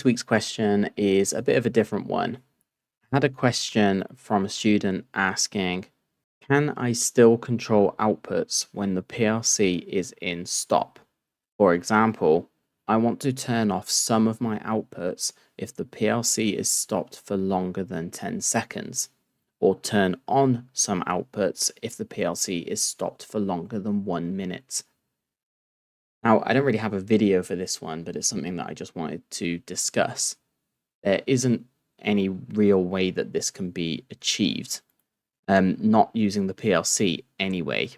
week's question is a bit of a different one. I had a question from a student asking, can I still control outputs when the PLC is in stop? For example, I want to turn off some of my outputs if the PLC is stopped for longer than 10 seconds, or turn on some outputs if the PLC is stopped for longer than 1 minute. Now, I don't really have a video for this one, but it's something that I just wanted to discuss. There isn't any real way that this can be achieved, not using the PLC anyway.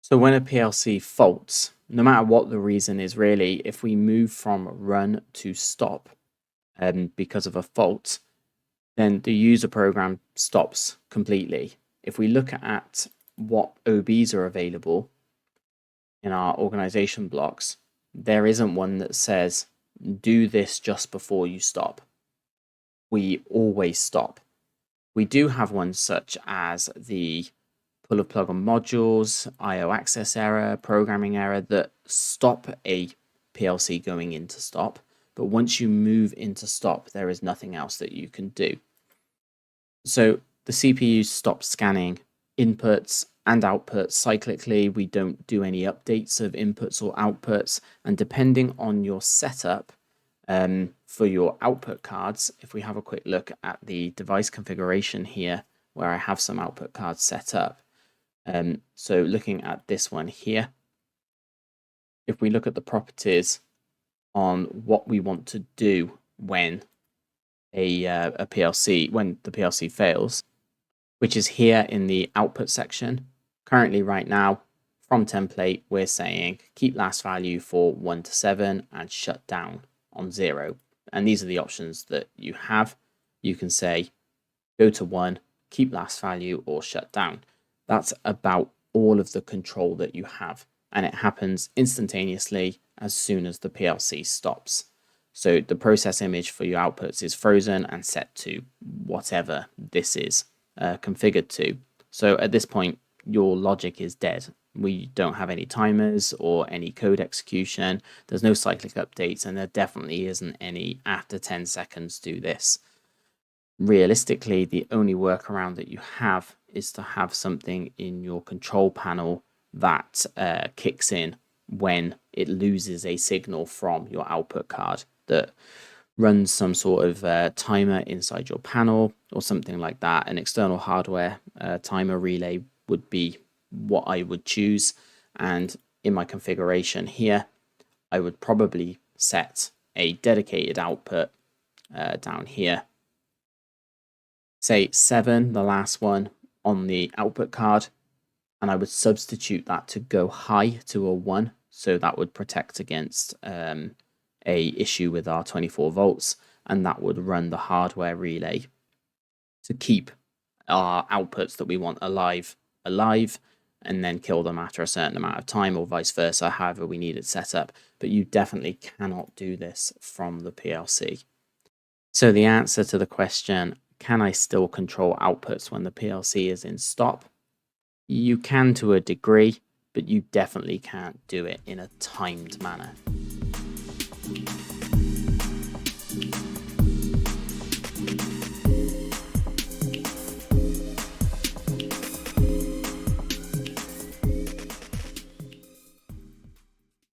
So when a PLC faults, no matter what the reason is really, if we move from run to stop because of a fault, then the user program stops completely. If we look at what OBs are available in our organization blocks, there isn't one that says, do this just before you stop. We always stop. We do have ones such as the pull of plug on modules, IO access error, programming error that stop a PLC going into stop. But once you move into stop, there is nothing else that you can do. So the CPU stops scanning inputs and outputs cyclically. We don't do any updates of inputs or outputs. And depending on your setup for your output cards, if we have a quick look at the device configuration here, where I have some output cards set up. So looking at this one here, if we look at the properties on what we want to do when when the PLC fails, which is here in the output section. Currently right now, from template, we're saying keep last value for 1 to 7 and shut down on 0. And these are the options that you have. You can say go to 1, keep last value, or shut down. That's about all of the control that you have. And it happens instantaneously as soon as the PLC stops. So the process image for your outputs is frozen and set to whatever this is configured to. So at this point, your logic is dead. We don't have any timers or any code execution. There's no cyclic updates, and there definitely isn't any after 10 seconds do this. Realistically, the only workaround that you have is to have something in your control panel that kicks in when it loses a signal from your output card, that runs some sort of timer inside your panel or something like that. An external hardware timer relay would be what I would choose. And in my configuration here, I would probably set a dedicated output down here. Say 7, the last one on the output card, and I would substitute that to go high to a 1. So that would protect against a issue with our 24 volts, and that would run the hardware relay to keep our outputs that we want alive, and then kill them after a certain amount of time, or vice versa, however we need it set up. But you definitely cannot do this from the PLC. So the answer to the question, can I still control outputs when the PLC is in stop? You can to a degree, but you definitely can't do it in a timed manner.